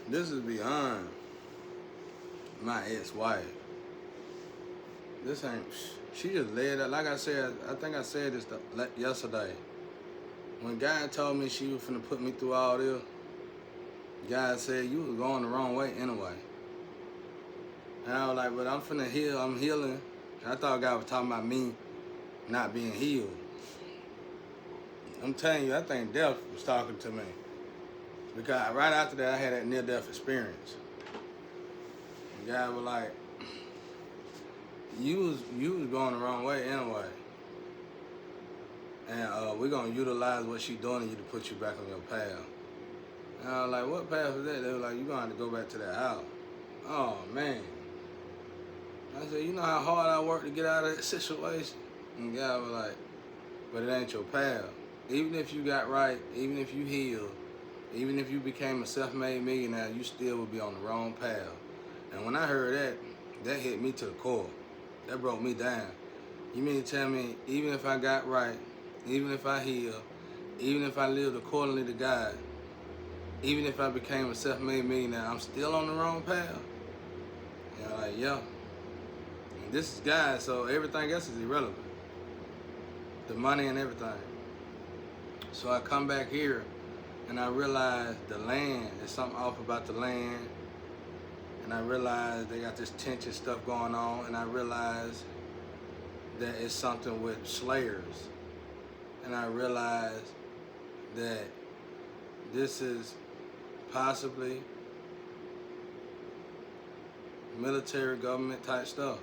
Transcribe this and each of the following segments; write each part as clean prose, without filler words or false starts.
This is beyond my ex-wife. This ain't. She just laid up. Like I said, I think I said this yesterday. When God told me she was finna put me through all this, God said you was going the wrong way anyway. And I was like, but I'm finna heal. I'm healing. And I thought God was talking about me not being healed. I'm telling you, I think death was talking to me. Because right after that, I had that near-death experience. And God was like, you was going the wrong way anyway. And we're going to utilize what she doing to you to put you back on your path. And I was like, what path is that? They were like, you're going to have to go back to that house. Oh, man. I said, you know how hard I worked to get out of that situation? And God was like, but it ain't your path. Even if you got right, even if you healed, even if you became a self-made millionaire, you still would be on the wrong path. And when I heard that, that hit me to the core. That broke me down. You mean to tell me, even if I got right, even if I healed, even if I lived accordingly to God, even if I became a self-made millionaire, I'm still on the wrong path? And I'm like, yeah. And this is God, so everything else is irrelevant. The money and everything. So I come back here and I realize the land, there's something off about the land. And I realize they got this tension stuff going on. And I realize that it's something with slayers. And I realize that this is possibly military government type stuff.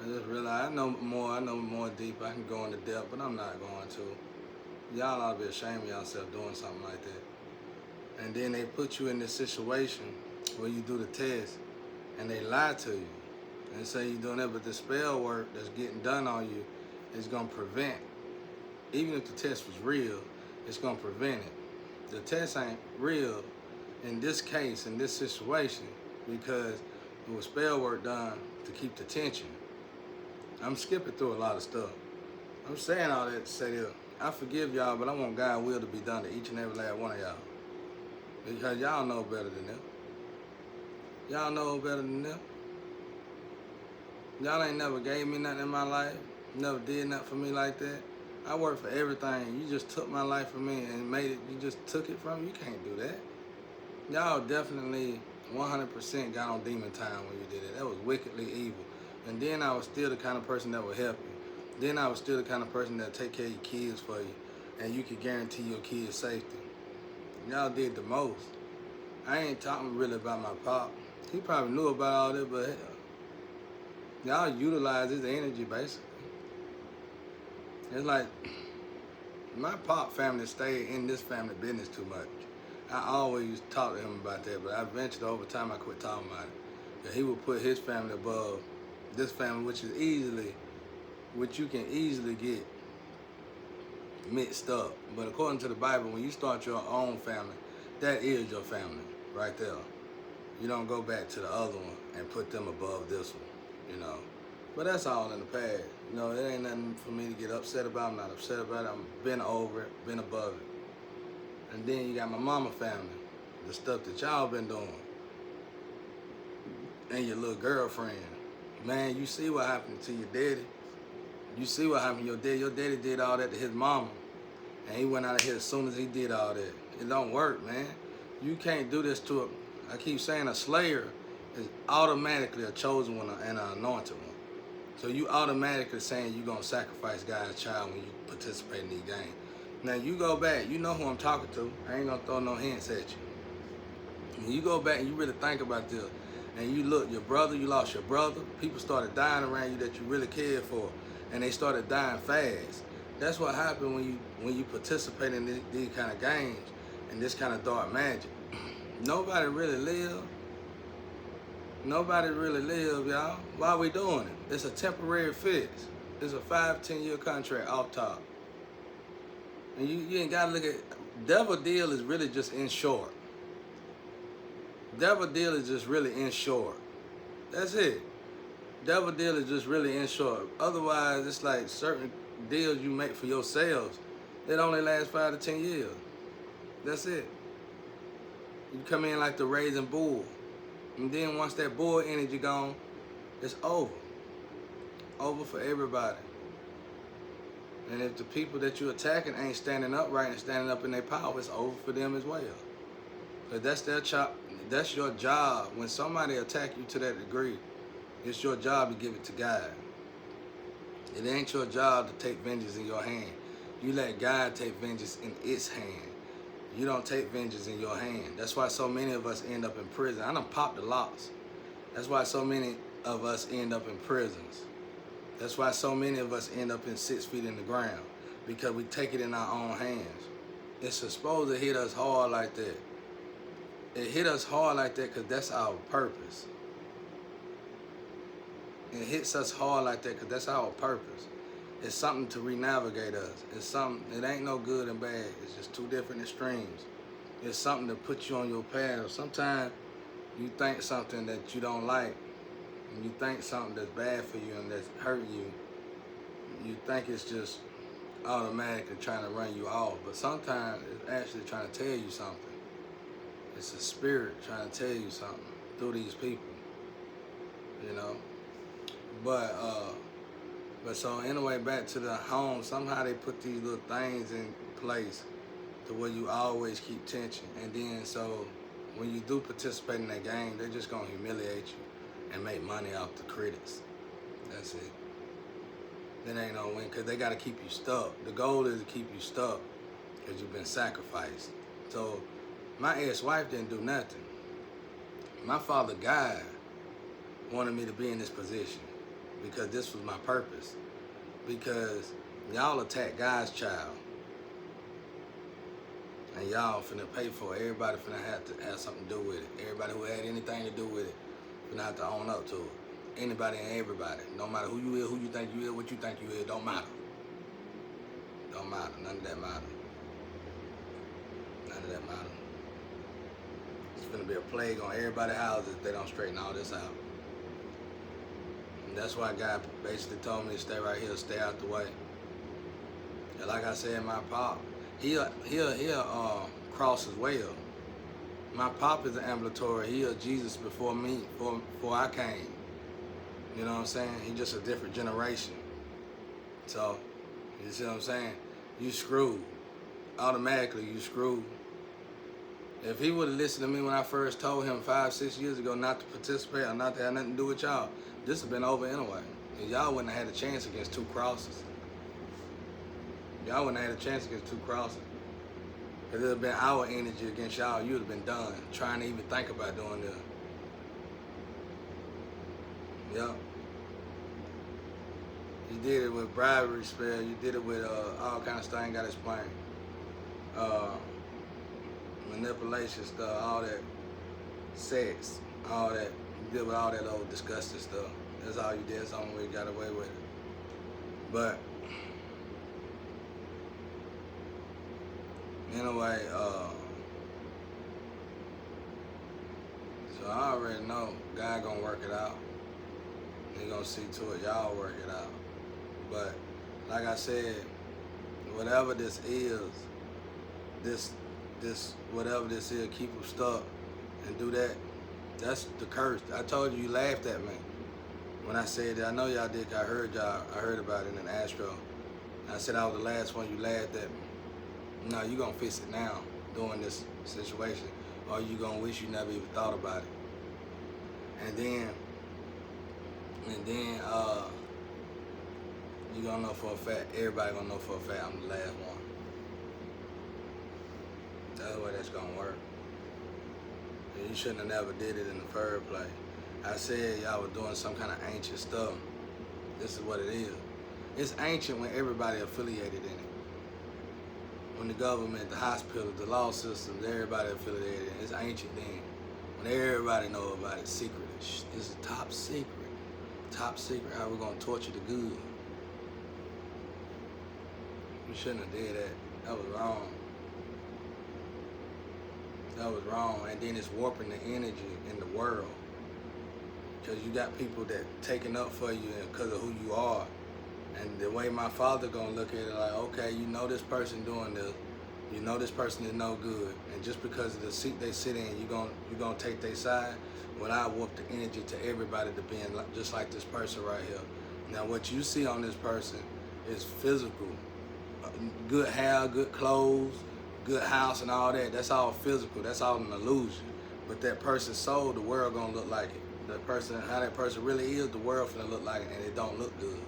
I just realized I know more deep. I can go into depth, but I'm not going to. Y'all ought to be ashamed of yourself doing something like that. And then they put you in this situation where you do the test and they lie to you and say you're doing that, but the spell work that's getting done on you is going to prevent. Even if the test was real, it's going to prevent it. The test ain't real in this case, in this situation, because it was spell work done to keep the tension. I'm skipping through a lot of stuff. I'm saying all that to say this. I forgive y'all, but I want God's will to be done to each and every last one of y'all. Because y'all know better than them. Y'all know better than them. Y'all ain't never gave me nothing in my life. Never did nothing for me like that. I worked for everything. You just took my life from me and made it, you just took it from me. You can't do that. Y'all definitely 100% got on demon time when you did it. That was wickedly evil. And then I was still the kind of person that would help you. Then I was still the kind of person that take care of your kids for you. And you could guarantee your kids' safety. Y'all did the most. I ain't talking really about my pop. He probably knew about all this, but hell, y'all utilize his energy basically. It's like my pop family stayed in this family business too much. I always talk to him about that, but I ventured over time I quit talking about it. That he would put his family above this family, which you can easily get mixed up. But according to the Bible, when you start your own family, that is your family right there. You don't go back to the other one and put them above this one, But that's all in the past. It ain't nothing for me to get upset about. I'm not upset about it. I've been over it, been above it. And then you got my mama family, the stuff that y'all been doing. And your little girlfriend. Man, you see what happened to your daddy. You see what happened to your daddy. Your daddy did all that to his mama. And he went out of here as soon as he did all that. It don't work, man. You can't do this to I keep saying a slayer is automatically a chosen one and an anointed one. So you automatically saying you're going to sacrifice God's child when you participate in these games. Now you go back, you know who I'm talking to. I ain't going to throw no hints at you. When you go back and you really think about this, and you look, you lost your brother, people started dying around you that you really cared for, and they started dying fast. That's what happened when you participate in these kind of games and this kind of dark magic. Nobody really live. Nobody really live, y'all. Why are we doing it? It's a temporary fix. It's a 5-10 year contract off top. And you ain't gotta look at devil deal is really just in short. Devil deal is just really in short. That's it. Devil deal is just really in short. Otherwise, it's like certain deals you make for yourselves. It only lasts 5 to 10 years. That's it. You come in like the raising bull. And then once that bull energy gone, it's over. Over for everybody. And if the people that you're attacking ain't standing up right and standing up in their power, it's over for them as well. But that's your job. When somebody attack you to that degree, it's your job to give it to God. It ain't your job to take vengeance in your hand. You let God take vengeance in its hand. You don't take vengeance in your hand. That's why so many of us end up in prison. I done popped the locks. That's why so many of us end up in prisons. That's why so many of us end up in 6 feet in the ground, because we take it in our own hands. It's supposed to hit us hard like that. It hit us hard like that because that's our purpose. It hits us hard like that because that's our purpose. It's something to re-navigate us. It's something, it ain't no good and bad. It's just two different extremes. It's something to put you on your path. Sometimes you think something that you don't like, and you think something that's bad for you and that's hurting you. You think it's just automatically trying to run you off. But sometimes it's actually trying to tell you something. It's a spirit trying to tell you something through these people, you know. But so anyway, back to the home. Somehow they put these little things in place to where you always keep tension. And then so when you do participate in that game, they're just gonna humiliate you and make money off the critics. That's it. Then ain't no win, because they gotta keep you stuck. The goal is to keep you stuck because you've been sacrificed. So my ex-wife didn't do nothing. My father, God, wanted me to be in this position because this was my purpose. Because y'all attack God's child, and y'all finna pay for it. Everybody finna have to have something to do with it. Everybody who had anything to do with it finna have to own up to it. Anybody and everybody. No matter who you is, who you think you is, what you think you is, don't matter. Don't matter. None of that matter. None of that matter. It's gonna be a plague on everybody's houses if they don't straighten all this out. And that's why God basically told me to stay right here, stay out the way. And like I said, my pop, he'll cross as well. My pop is an ambulatory. He a Jesus before me, before I came. You know what I'm saying? He's just a different generation. So, you see what I'm saying? You screwed. Automatically, you screwed. If he would have listened to me when I first told him 5-6 years ago not to participate or not to have nothing to do with y'all, this would have been over anyway. And y'all wouldn't have had a chance against 2 crosses. Y'all wouldn't have had a chance against 2 crosses. If it would have been our energy against y'all, you would have been done trying to even think about doing this. Yep. You did it with bribery spell. You did it with all kind of stuff. I ain't got to explain. Manipulation stuff, all that sex, all that. You did with all that old disgusting stuff. That's all you did. That's the only way you got away with it. But anyway, so I already know God gonna work it out. He gonna see to it y'all work it out. But like I said, whatever this is, this whatever this is, keep them stuck and do that. That's the curse. I told you, you laughed at me when I said that. I know y'all did. I heard about it in Astro. I said I was the last one. You laughed at me. No, you gonna fix it now during this situation, or you gonna wish you never even thought about it. And then you gonna know for a fact. Everybody gonna know for a fact I'm the last one. That's the way that's gonna work. You shouldn't have never did it in the first place. I said y'all were doing some kind of ancient stuff. This is what it is. It's ancient when everybody affiliated in it. When the government, the hospitals, the law systems, everybody affiliated in it. It's ancient then. When everybody know about it, secret. This is top secret. Top secret, how we're gonna torture the good. We shouldn't have did that. That was wrong. That was wrong. And then it's warping the energy in the world. Because you got people that taking up for you because of who you are. And the way my father gonna look at it, like, okay, you know this person doing this. You know this person is no good, and just because of the seat they sit in, you gonna take their side. Well, I warp the energy to everybody to being just like this person right here. Now, what you see on this person is physical. Good hair, good clothes, good house, and all that. That's all physical. That's all an illusion. But that person's soul, the world gonna look like it. That person, how that person really is, the world gonna look like it, and it don't look good.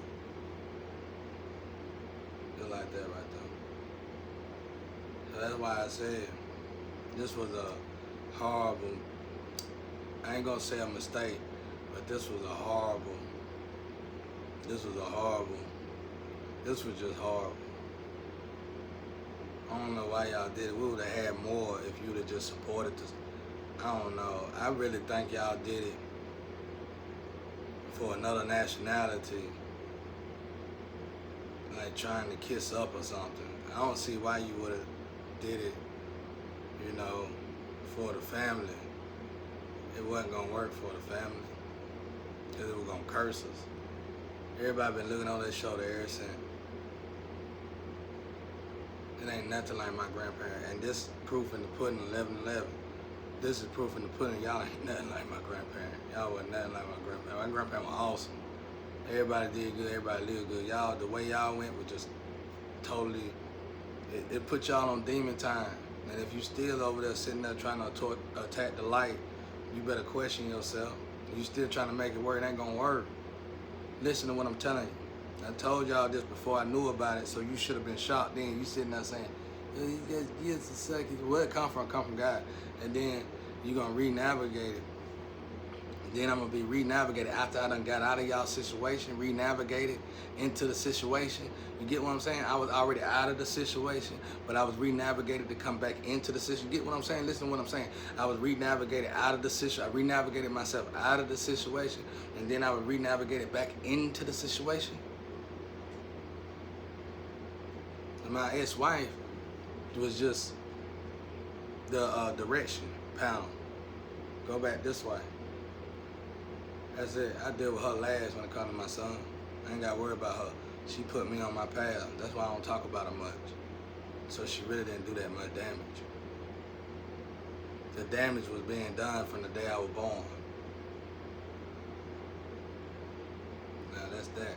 Just like that right there. So that's why I said this was a horrible, I ain't gonna say a mistake, but this was just horrible. This was just horrible. I don't know why y'all did it. We would have had more if you would have just supported this. I don't know. I really think y'all did it for another nationality, like trying to kiss up or something. I don't see why you would have did it, you know, for the family. It wasn't gonna work for the family, because it was gonna curse us. Everybody been looking on this show ever since. It ain't nothing like my grandparents. And this proof in the pudding, 11/11. This is proof in the pudding. Y'all ain't nothing like my grandparents. Y'all wasn't nothing like my grandparents. My grandparents was awesome. Everybody did good. Everybody lived good. Y'all, the way y'all went was just totally. It put y'all on demon time. And if you still over there sitting there trying to attack the light, you better question yourself. You still trying to make it work, it ain't gonna work. Listen to what I'm telling you. I told y'all this before I knew about it, so you should have been shocked then. You sitting there saying, yes, a second. Where it come from God. And then you're gonna re-navigate it. Then I'm gonna be re-navigated after I done got out of y'all situation, re-navigated into the situation. You get what I'm saying? I was already out of the situation, but I was re-navigated to come back into the situation. You get what I'm saying? Listen to what I'm saying. I was re-navigated out of the situation. I re-navigated myself out of the situation, and then I was re-navigated back into the situation. And my ex-wife was just the direction panel. Go back this way. That's it. I deal with her last when it comes to my son. I ain't got to worry about her. She put me on my path. That's why I don't talk about her much. So she really didn't do that much damage. The damage was being done from the day I was born. Now that's that.